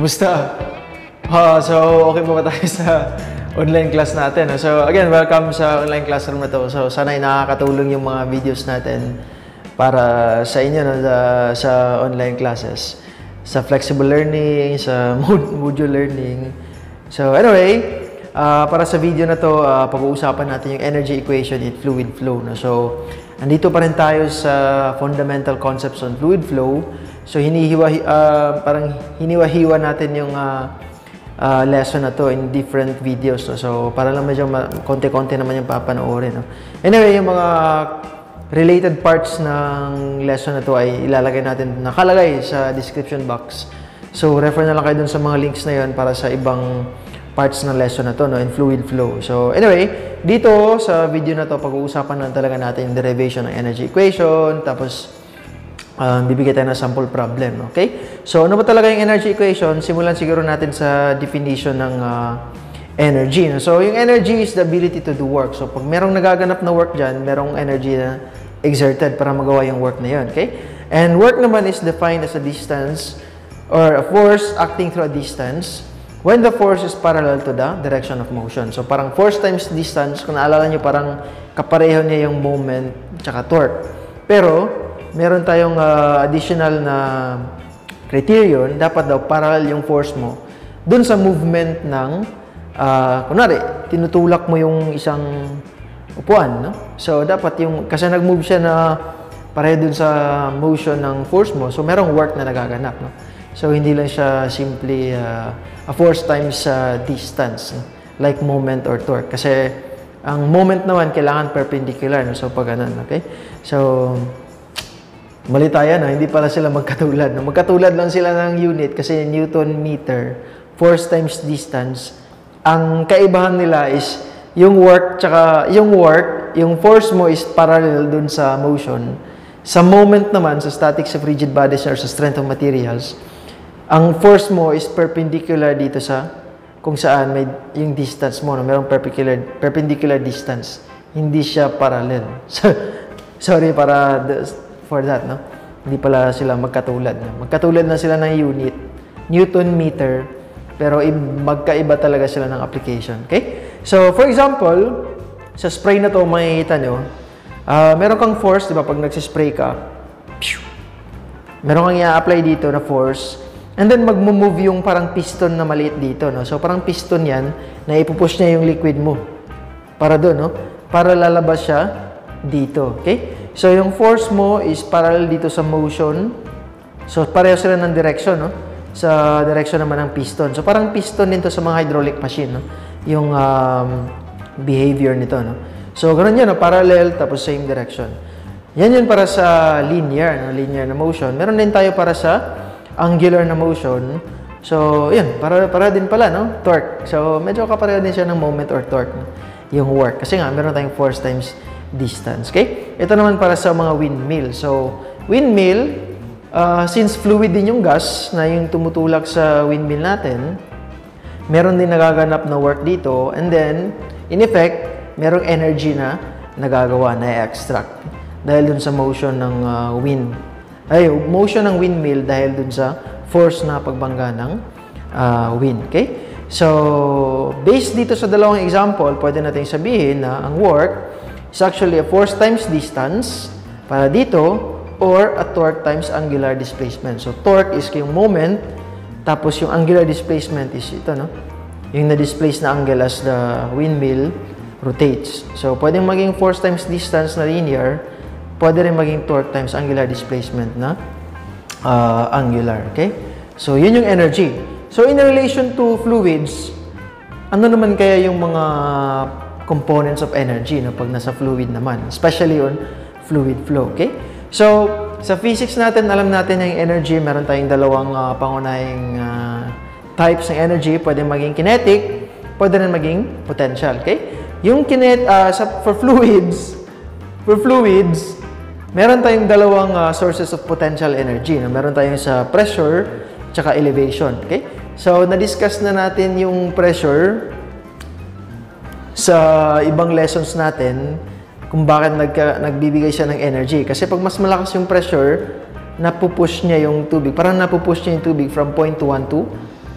Kumusta? So, okay po ba tayo sa online class natin? So, again, welcome sa online classroom na to. So, sana'y nakakatulong yung mga videos natin para sa inyo sa online classes. Sa flexible learning, sa module learning. So, anyway, para sa video na to, pag-uusapan natin yung energy equation in fluid flow. So, andito pa rin tayo sa fundamental concepts on fluid flow. So, parang hiniwa-hiwa natin yung lesson na to in different videos. So, para lang medyo konti-konti naman yung papanoorin. Anyway, yung mga related parts ng lesson na to ay nakalagay sa description box. So, refer na lang kayo dun sa mga links na yun para sa ibang parts ng lesson na to, in fluid flow. So, anyway, dito sa video na to, pag-uusapan na talaga natin yung derivation ng energy equation, tapos bibigyan tayo ng sample problem, okay? So, ano ba talaga yung energy equation? Simulan siguro natin sa definition ng energy. So, yung energy is the ability to do work. So, pag merong nagaganap na work dyan, merong energy na exerted para magawa yung work na yun, okay? And work naman is defined as a distance or a force acting through a distance when the force is parallel to the direction of motion. So, parang force times distance, kung naalala nyo, parang kapareho niya yung moment tsaka torque. Pero, meron tayong additional na criterion, dapat daw parallel yung force mo dun sa movement ng, kunwari, tinutulak mo yung isang upuan, no? So, dapat yung, kasi nag-move siya na pareho dun sa motion ng force mo, so merong work na nagaganap, no? So, hindi lang siya simply a force times distance, no? Like moment or torque. Kasi, ang moment naman, kailangan perpendicular, no? So, pag ganun, okay? So, mali tayo, no? Hindi pala sila magkatulad. No? Magkatulad lang sila ng unit kasi Newton meter, force times distance. Ang kaibahan nila is yung work, yung force mo is parallel dun sa motion. Sa moment naman, sa statics of rigid bodies or sa strength of materials, ang force mo is perpendicular dito sa kung saan may yung distance mo. No? Mayroong perpendicular distance. Hindi siya parallel. Sorry for that, no? Hindi pala sila magkatulad. No? Magkatulad na sila ng unit, Newton meter, pero magkaiba talaga sila ng application. Okay? So, for example, sa spray na to, makikita nyo, meron kang force, di ba? Pag nagsispray ka, meron kang i-apply dito na force, and then mag-move yung parang piston na maliit dito, no? So, parang piston yan, na ipupush niya yung liquid mo. Para doon, no? Para lalabas siya dito. Okay? So, yung force mo is parallel dito sa motion. So, pareho sila ng direction, no? Sa direction naman ng piston. So, parang piston din to sa mga hydraulic machine, no? Yung behavior nito, no? So, ganun yun, no? Parallel, tapos same direction. Yan yun para sa linear, no? Linear na motion. Meron din tayo para sa angular na motion. So, yun, para din pala, no? Torque. So, medyo kapareho din siya ng moment or torque, no? Yung work. Kasi nga, meron tayong force times distance. Okay? Ito naman para sa mga windmill. So, windmill, since fluid din yung gas na yung tumutulak sa windmill natin, meron din nagaganap na work dito. And then, in effect, merong energy na nagagawa, na i-extract. Dahil dun sa motion ng motion ng windmill dahil dun sa force na pagbangga ng wind. Okay? So, based dito sa dalawang example, pwede natin sabihin na ang work is actually a force times distance para dito or a torque times angular displacement. So, torque is yung moment, tapos yung angular displacement is ito, no? Yung na-displace na angle as the windmill rotates. So, pwedeng maging force times distance na linear, pwede rin maging torque times angular displacement na angular, okay? So, yun yung energy. So, in relation to fluids, ano naman kaya yung mga components of energy, no, pag nasa fluid naman, especially on fluid flow, okay? So, sa physics natin, alam natin na yung energy, meron tayong dalawang pangunahing types ng energy, pwede maging kinetic, pwede rin maging potential, okay? Yung for fluids, meron tayong dalawang sources of potential energy, no? Meron tayong sa pressure, tsaka elevation, okay? So, na-discuss na natin yung pressure sa ibang lessons natin kung bakit nagbibigay siya ng energy. Kasi pag mas malakas yung pressure, napupush niya yung tubig. Parang napupush niya yung tubig from point 1 to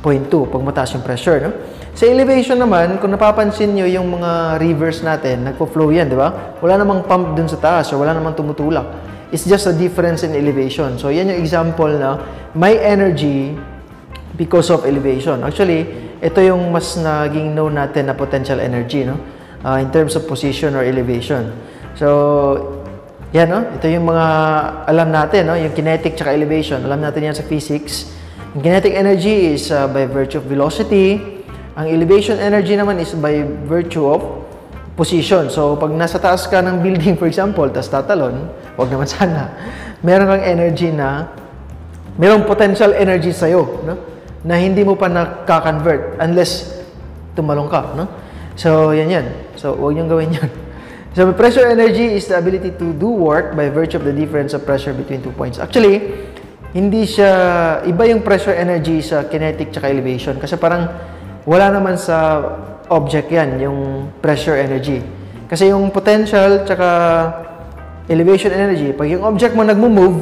0.2 pag mataas yung pressure, no? Sa elevation naman, kung napapansin nyo yung mga rivers natin, nagpo-flow yan, di ba? Wala namang pump dun sa taas or wala namang tumutulak. It's just a difference in elevation. So, yan yung example na may energy because of elevation. Actually, ito yung mas naging known natin na potential energy, no? In terms of position or elevation. So, yan, no? Ito yung mga alam natin, no? Yung kinetic tsaka elevation. Alam natin yan sa physics. Yung kinetic energy is by virtue of velocity. Ang elevation energy naman is by virtue of position. So, pag nasa taas ka ng building, for example, tas tatalon, wag naman sana, meron kang energy na, merong potential energy sa'yo, no? Na hindi mo pa nakaka-convert unless tumalong ka, no? So, yan. So, wag niyong gawin yan. So, pressure energy is the ability to do work by virtue of the difference of pressure between 2 points. Actually, hindi siya, iba yung pressure energy sa kinetic tsaka elevation. Kasi parang, wala naman sa object yan, yung pressure energy. Kasi yung potential tsaka elevation energy, pag yung object mo nagmo-move,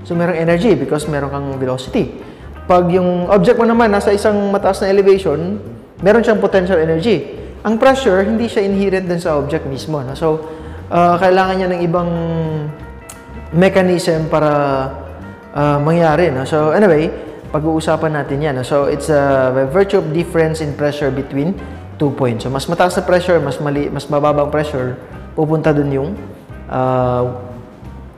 so merong energy because meron kang velocity. Pag yung object mo naman nasa isang mataas na elevation, meron siyang potential energy. Ang pressure, hindi siya inherent din sa object mismo. No? So, kailangan niya ng ibang mechanism para mangyari. No? So, anyway, pag-uusapan natin yan. No? So, it's by virtue of difference in pressure between 2 points. So, mas mataas na pressure, mas mababang pressure, pupunta dun yung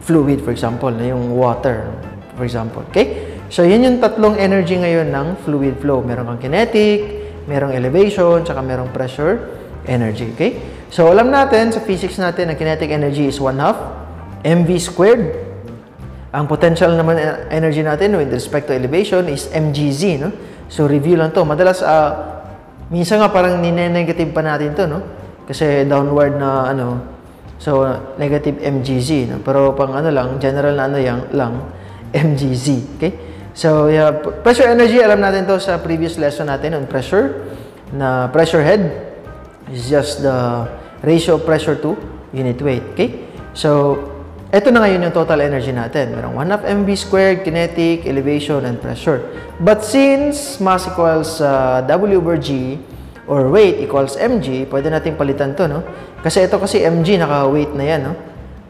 fluid, for example, na yung water, for example. Okay? So, yun yung tatlong energy ngayon ng fluid flow. Meron kang kinetic, merong elevation, tsaka merong pressure energy. Okay? So, alam natin, sa physics natin, ang kinetic energy is 1/2 mv squared. Ang potential naman energy natin with respect to elevation is mgz, no? So, review lang to. Madalas, minsan nga parang nine-negative pa natin to, no? Kasi downward na, so, negative mgz, no? Pero pang general na lang, mgz, okay? So, yeah, pressure energy, alam natin to sa previous lesson natin on pressure, na pressure head is just the ratio of pressure to unit weight, okay? So, ito na ngayon yung total energy natin. Merong 1/2 mv squared, kinetic, elevation, and pressure. But since mass equals W/G or weight equals mg, pwede natin palitan to, no? Kasi ito kasi mg, naka-weight na yan, no?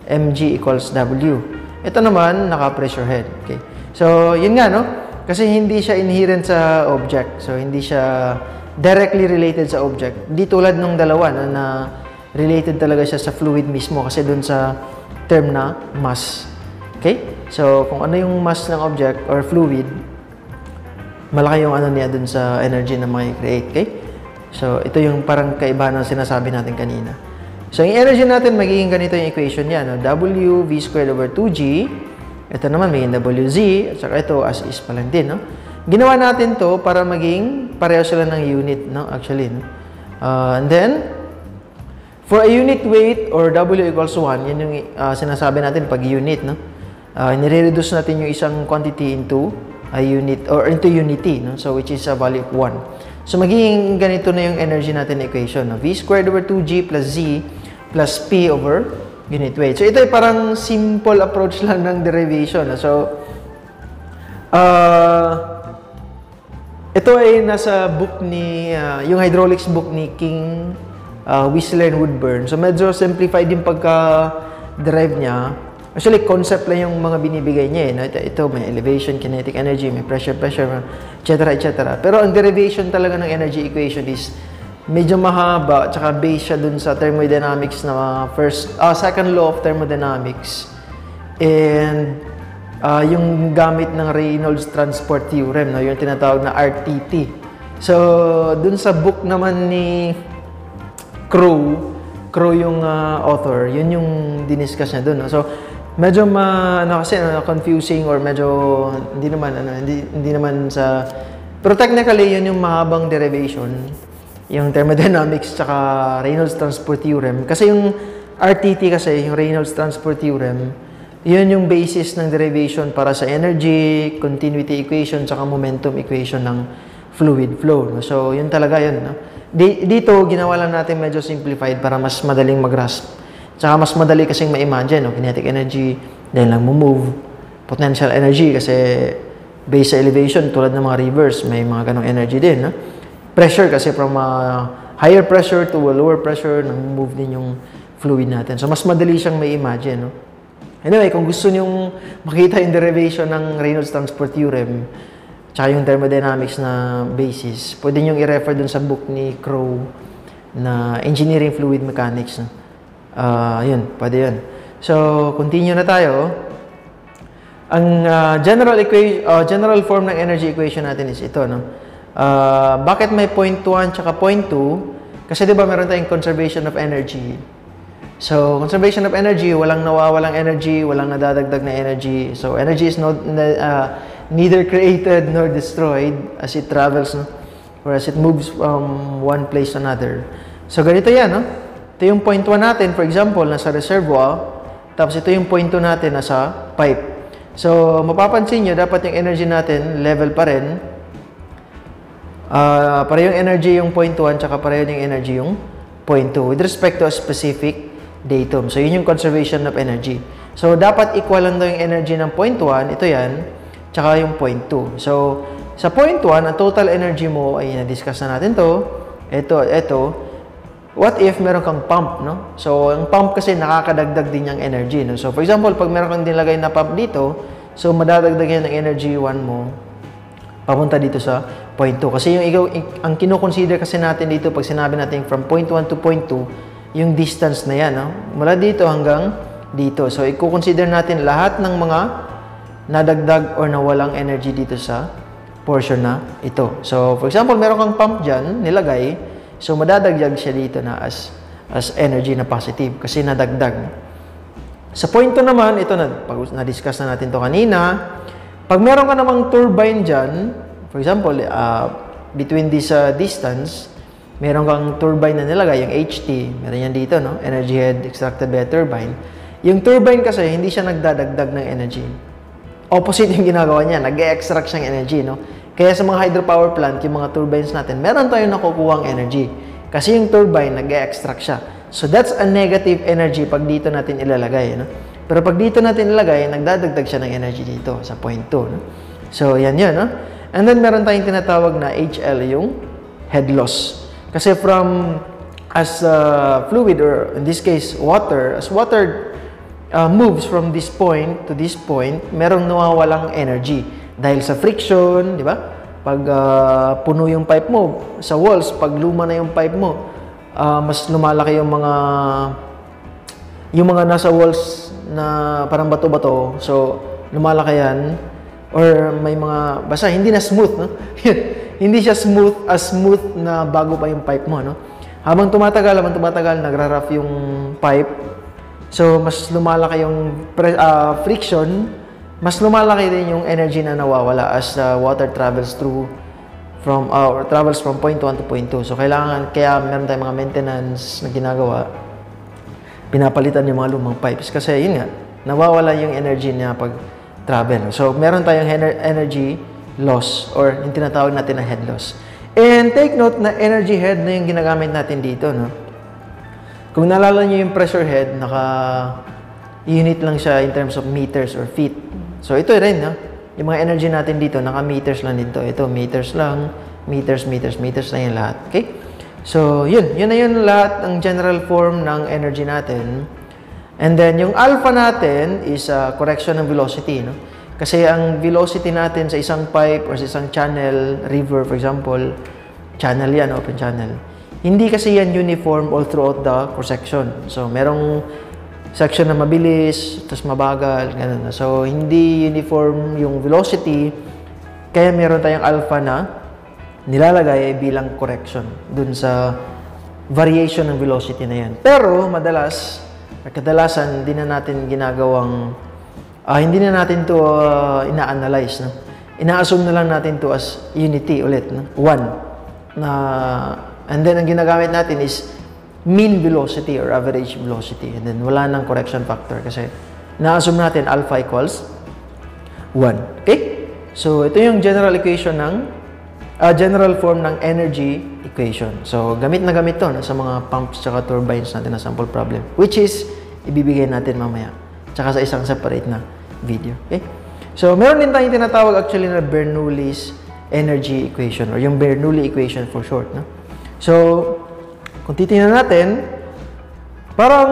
mg equals W. Ito naman, naka-pressure head. Okay. So, yun nga, no? Kasi hindi siya inherent sa object. So, hindi siya directly related sa object. Di tulad nung dalawa, no, na related talaga siya sa fluid mismo kasi dun sa term na mass. Okay? So, kung ano yung mass ng object or fluid, malaki yung niya dun sa energy na may-create. Okay? So, ito yung parang kaibahan ng sinasabi natin kanina. So, yung energy natin, magiging ganito yung equation niya. No? W V squared over 2G. Ito naman, magiging WZ. At saka ito, as is pa lang din. No? Ginawa natin to para maging pareho sila ng unit. No? Actually. No? And then, for a unit weight or W equals 1, yan yung sinasabi natin pag unit, no? Nire-reduce natin yung isang quantity into a unit or into unity, no? So, which is a value of 1. So, magiging ganito na yung energy natin equation, no? V squared over 2G plus Z plus P over unit weight. So, ito ay parang simple approach lang ng derivation, no? So, ito ay nasa book ni, yung hydraulics book ni King Whistler and Woodburn. So, medyo simplified yung pagka-derive niya. Actually, concept lang yung mga binibigay niya. Ito, may elevation, kinetic energy, may pressure, etc. Pero ang derivation talaga ng energy equation is medyo mahaba, tsaka base siya dun sa thermodynamics na second law of thermodynamics. And yung gamit ng Reynolds Transport Theorem, no? Yung tinatawag na RTT. So, dun sa book naman ni Crow yung author, yun yung diniscuss niya doon. No? So, medyo confusing or medyo hindi naman sa... Pero technically, yun yung mahabang derivation, yung thermodynamics tsaka Reynolds Transport Theorem. Kasi yung RTT kasi, yung Reynolds Transport Theorem, yun yung basis ng derivation para sa energy, continuity equation, tsaka momentum equation ng fluid flow. No? So, yun talaga yun. No? Dito, ginawa lang natin medyo simplified para mas madaling mag-grasp. Tsaka mas madali kasing ma-imagine. No? Kinetic energy, dahil lang move. Potential energy kasi Based sa elevation, tulad ng mga rivers, may mga ganong energy din. No? Pressure kasi from higher pressure to a lower pressure, nang-move din yung fluid natin. So, mas madali siyang may imagine. No? Anyway, kung gusto nyong makita yung derivation ng Reynolds Transport Theorem, tsaka yung thermodynamics na basis, pwede nyong i-refer dun sa book ni Crow na Engineering Fluid Mechanics. No? Yun, pwede yun. So, continue na tayo. Ang general form ng energy equation natin is ito, no? Bakit may point 1 tsaka point 2? Kasi 'di ba meron tayong conservation of energy. So, conservation of energy, walang nawawalang energy, walang nadadagdag na energy. So, energy is neither created nor destroyed as it travels, no? Or as it moves from one place to another. So, ganito 'yan, no? Ito yung point 1 natin, for example, nasa reservoir, tapos ito yung point 2 natin nasa pipe. So, mapapansin nyo, dapat yung energy natin, level pa rin. Pareho yung energy yung point 1, tsaka pareho yung energy yung point 2 with respect to a specific datum. So, yun yung conservation of energy. So, dapat equal lang daw yung energy ng point 1, ito yan, tsaka yung point 2. So, sa point 1, ang total energy mo, ay na-discuss na natin to. Ito. What if meron kang pump, no? So, ang pump kasi nakakadagdag din yung energy, no? So, for example, pag meron kang nilagay na pump dito, so, madadagdag yan ng energy 1 mo papunta dito sa point 2. Kasi ang kino-consider kasi natin dito, pag sinabi natin from point 1 to point 2, yung distance na yan, no? Mula dito hanggang dito. So, i-consider natin lahat ng mga nadagdag or nawalang energy dito sa portion na ito. So, for example, meron kang pump dyan, nilagay, so, madadagdag siya dito na as energy na positive kasi nadagdag. Sa point 2 naman, ito na-discuss na natin to kanina. Pag meron ka namang turbine dyan, for example, between this distance, meron kang turbine na nilagay, yung HT, meron yan dito, no? Energy head extracted by a turbine. Yung turbine kasi, hindi siya nagdadagdag ng energy. Opposite yung ginagawa niya, nag-extract siyang energy, no? Kaya sa mga hydropower plant, yung mga turbines natin, meron tayong nakukuhang energy. Kasi yung turbine, nag-extract siya. So, that's a negative energy pag dito natin ilalagay. No? Pero pag dito natin ilalagay, nagdadagdag siya ng energy dito sa point 2. No? So, yan yun. No? And then, meron tayong tinatawag na HL, yung head loss. Kasi as fluid, or in this case, water, as water moves from this point to this point, merong nawawalang energy. Dahil sa friction, di ba? Pag puno yung pipe mo sa walls, pag luma na yung pipe mo, mas lumalaki yung mga nasa walls na parang bato-bato. So, lumalaki yan. Or may mga, basta hindi na smooth, no? Hindi siya smooth na bago pa yung pipe mo, no? Habang tumatagal, nagra-rough yung pipe. So, mas lumalaki yung friction, mas lumalaki din yung energy na nawawala as water travels from point 1 to point 2. So, kaya meron tayong mga maintenance na ginagawa, pinapalitan yung mga lumang pipes. Kasi, yun nga, nawawala yung energy niya pag travel. So, meron tayong energy loss or yung tinatawag natin na head loss. And take note na energy head na yung ginagamit natin dito, no? Kung naalala nyo yung pressure head, naka-unit lang siya in terms of meters or feet. So, ito rin, no? Yung mga energy natin dito, naka-meters lang dito. Ito, meters lang. Meters lang yung lahat. Okay? So, yun. Yun na yun lahat ng general form ng energy natin. And then, yung alpha natin is correction ng velocity, no? Kasi ang velocity natin sa isang pipe or sa isang channel, river, for example, channel yan, open channel. Hindi kasi yan uniform all throughout the cross-section. So, merong section na mabilis, tapos mabagal, ganun. So, hindi uniform yung velocity, kaya meron tayong alpha na nilalagay bilang correction dun sa variation ng velocity na yan. Pero, kadalasan, hindi na natin ginagawang, hindi na natin to ina-analyze. No? Ina-assume na lang natin to as unity ulit, no? 1. And then, ang ginagamit natin is mean velocity or average velocity. And then, wala nang correction factor kasi na-assume natin alpha equals 1. Okay? So, ito yung general equation ng, general form ng energy equation. So, gamit na gamit to sa mga pumps tsaka turbines natin na sample problem. Which is, ibibigay natin mamaya. Tsaka sa isang separate na video. Okay? So, meron din tayong tinatawag actually na Bernoulli's energy equation or yung Bernoulli equation for short. No? So, kung titingnan natin, parang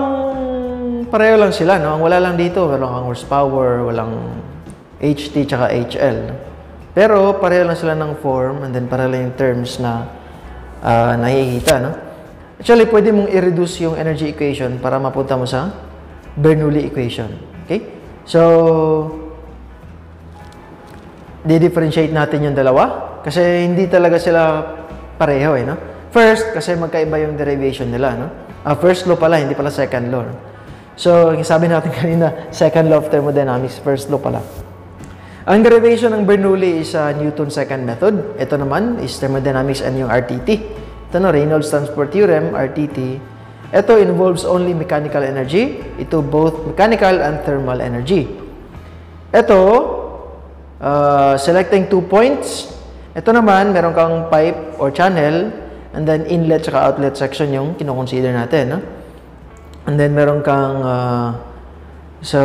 pareho lang sila. No? Ang wala lang dito, meron kang horsepower, walang HT tsaka HL. No? Pero, pareho lang sila ng form and then pareho lang yung terms na nakikita. No? Actually, pwede mong i-reduce yung energy equation para mapunta mo sa Bernoulli equation. Okay? So, di-differentiate natin yung dalawa kasi hindi talaga sila pareho eh, no? First, kasi magkaiba yung derivation nila, no? First law pala, hindi pala second law. No? So, sabi natin kanina, second law of thermodynamics, first law pala. Ang derivation ng Bernoulli is Newton's second method. Ito naman is thermodynamics and yung RTT. Ito no, Reynolds transport theorem, RTT. Ito involves only mechanical energy. Ito both mechanical and thermal energy. Ito, selecting 2 points. Ito naman, meron kang pipe or channel and then inlet saka outlet section yung kino-consider natin. No? And then meron kang so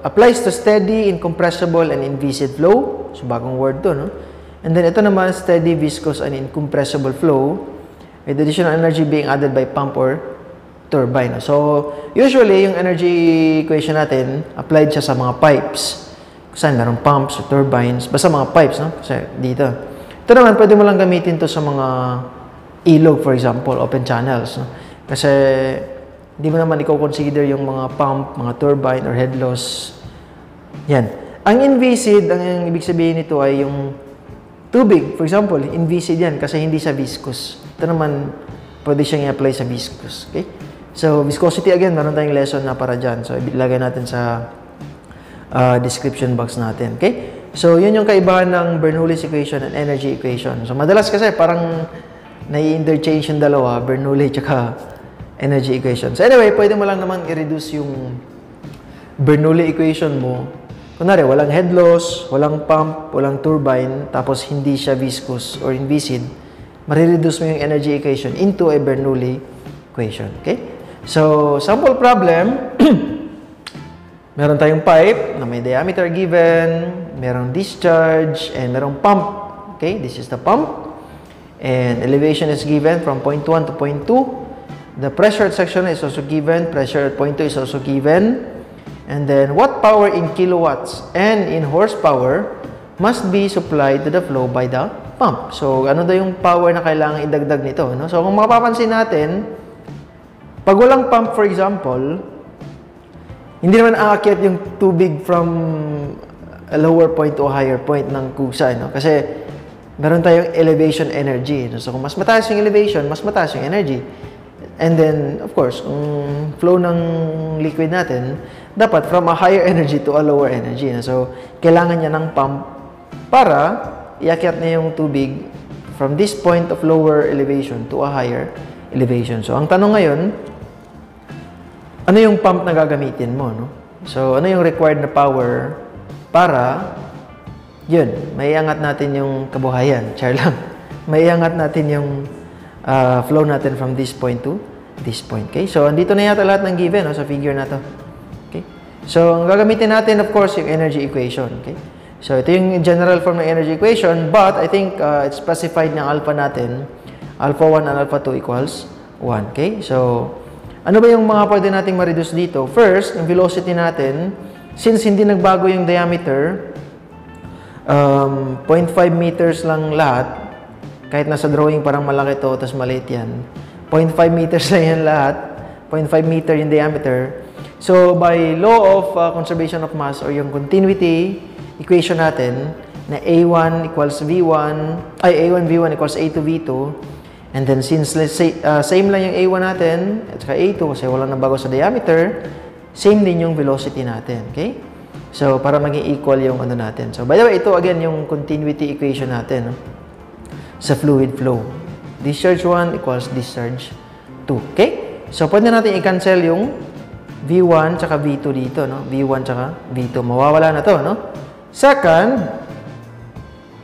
applies to steady, incompressible, and inviscid flow. So bagong word to. No? And then ito naman, steady, viscous, and incompressible flow with additional energy being added by pump or turbine. No? So usually, yung energy equation natin, applied siya sa mga pipes. Saan meron pumps o turbines, basta mga pipes, no? Kasi dito. Ito naman, pwede mo lang gamitin to sa mga ilog, for example, open channels, no? Kasi hindi mo naman i-consider yung mga pump, mga turbine, or head loss. Yan. Ang inviscid, ang ibig sabihin nito ay yung tubig. For example, inviscid yan kasi hindi siya viscous. Ito naman, pwede siyang i-apply sa viscous. Okay? So, viscosity again, meron tayong lesson na para dyan. So, ilagay natin sa description box natin. Okay? So, yun yung kaibahan ng Bernoulli's equation and energy equation. So, madalas kasi parang nai-interchange yung dalawa, Bernoulli tsaka energy equation. So, anyway, pwede mo lang naman i-reduce yung Bernoulli equation mo. Kunwari, walang head loss, walang pump, walang turbine, tapos hindi siya viscous or inviscid, marireduce mo yung energy equation into a Bernoulli equation. Okay? So, sample problem, meron tayong pipe na may diameter given, merong discharge, and merong pump. Okay, this is the pump. And elevation is given from point 1 to point 2. The pressure at section is also given. Pressure at point 2 is also given. And then, what power in kilowatts and in horsepower must be supplied to the flow by the pump. So, ano daw yung power na kailangan idagdag nito? No? So, kung mapapansin natin, pag walang pump, for example, hindi naman aakyat yung tubig from a lower point to a higher point ng kusa, no? Kasi meron tayong elevation energy. No? So, kung mas mataas yung elevation, mas mataas yung energy. And then, of course, kung flow ng liquid natin, dapat from a higher energy to a lower energy. No? So, kailangan niya ng pump para iakyat niya yung tubig from this point of lower elevation to a higher elevation. So, ang tanong ngayon, ano yung pump na gagamitin mo, no? So, ano yung required na power para, yun, maiangat natin yung kabuhayan. Char lang. Maiangat natin yung flow natin from this point to this point. Okay? So, andito na yata lahat ng given, no, sa figure na to. Okay? So, ang gagamitin natin, of course, yung energy equation. Okay? So, ito yung general form ng energy equation, but I think it's specified ng alpha natin. Alpha 1 and alpha 2 equals 1. Okay? So, ano ba yung mga pwede nating ma-reduce dito? First, yung velocity natin, since hindi nagbago yung diameter, 0.5 meters lang lahat, kahit nasa drawing parang malaki to, tapos maliit yan. 0.5 meters lang yan lahat, 0.5 meter yung diameter. So, by law of conservation of mass or yung continuity equation natin, na A1 equals V1, A1 V1 equals A2 V2, and then since let's say same lang yung A1 natin at saka A2 kasi wala nang bago sa diameter, same din yung velocity natin, okay? So para maging equal yung ano natin. So by the way, ito again yung continuity equation natin, no? Sa fluid flow. Discharge 1 equals discharge 2, okay? So pwede natin i-cancel yung V1 tsaka V2 dito, no? V1 tsaka V2, mawawala na to, no? Second,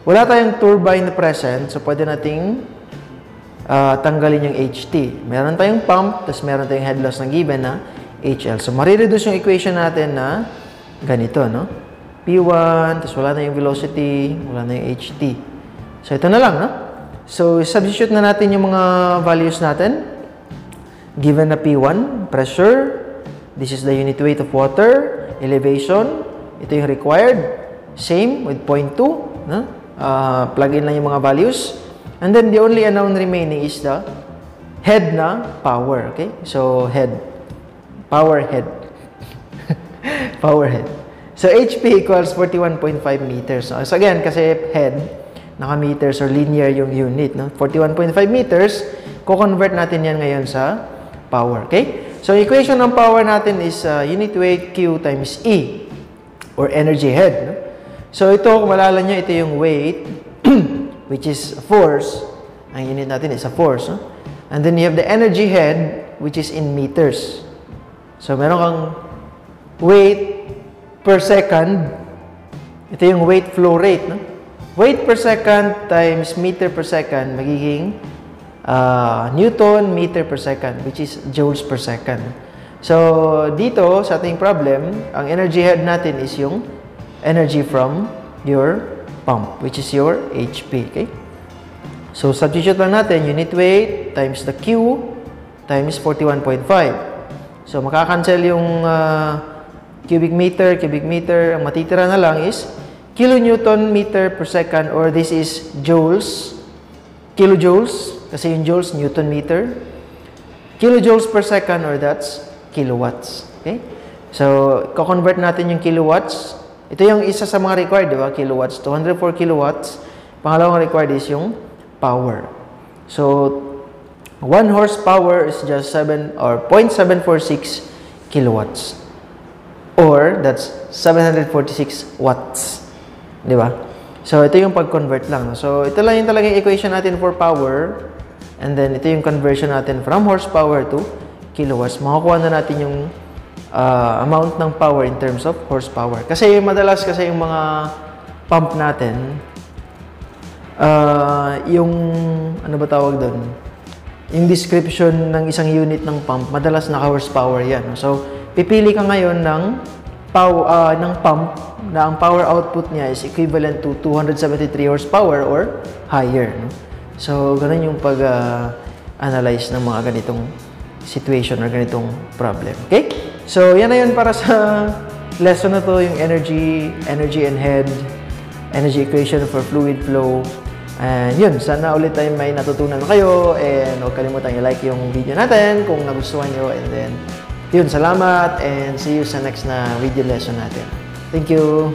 wala tayong turbine na present, so pwede nating tanggalin yung HT. Meron tayong pump, tapos meron tayong head loss na given na HL. So, marireduce yung equation natin na ganito, no? P1, tapos wala na yung velocity, wala na yung ht. So, ito na lang, no? So, substitute na natin yung mga values natin. Given na P1, pressure, this is the unit weight of water, elevation, ito yung required, same with 0.2, no? Plug in lang yung mga values. And then, the only unknown remaining is the head na power, okay? So, head. Power head. Power head. So, HP equals 41.5 meters. So, again, kasi head, naka-meters or linear yung unit, no? 41.5 meters, ko-convert natin yan ngayon sa power, okay? So, equation ng power natin is unit weight Q times E, or energy head, no? So, ito, kung malala nyo, ito yung weight, which is force. Ang unit natin is a force, no? And then, you have the energy head, which is in meters. So, meron kang weight per second. Ito yung weight flow rate, no? Weight per second times meter per second magiging Newton meter per second, which is joules per second. So, dito sa ating problem, ang energy head natin is yung energy from your pump, which is your HP, okay? So, substitute lang natin unit weight times the Q times 41.5. So, makakancel yung cubic meter. Ang matitira na lang is kilonewton meter per second, or this is joules, kilojoules, kasi yung joules, newton meter. Kilojoules per second, or that's kilowatts. Okay? So, ko-convert natin yung kilowatts. Ito yung isa sa mga required, di ba? Kilowatts, 204 kilowatts. Pangalawang required is yung power. So, 1 horsepower is just 0.746 kilowatts. Or, that's 746 watts. Di ba? So, ito yung pag-convert lang. So, ito lang yung talagang equation natin for power. And then, ito yung conversion natin from horsepower to kilowatts. Makakuha na natin yung amount ng power in terms of horsepower. Kasi madalas kasi yung mga pump natin, yung, ano ba tawag doon? Yung description ng isang unit ng pump, madalas naka-horsepower yan. So, pipili ka ngayon ng pump na ang power output niya is equivalent to 273 horsepower or higher. No? So, ganun yung pag-analyze ng mga ganitong situation or ganitong problem. Okay? So, yan na yun para sa lesson na to, yung energy and head, energy equation for fluid flow. And yun, sana ulit tayo may natutunan kayo, and huwag kalimutan i-like yung video natin kung nagustuhan nyo, and then yun, salamat, and see you sa next na video lesson natin. Thank you!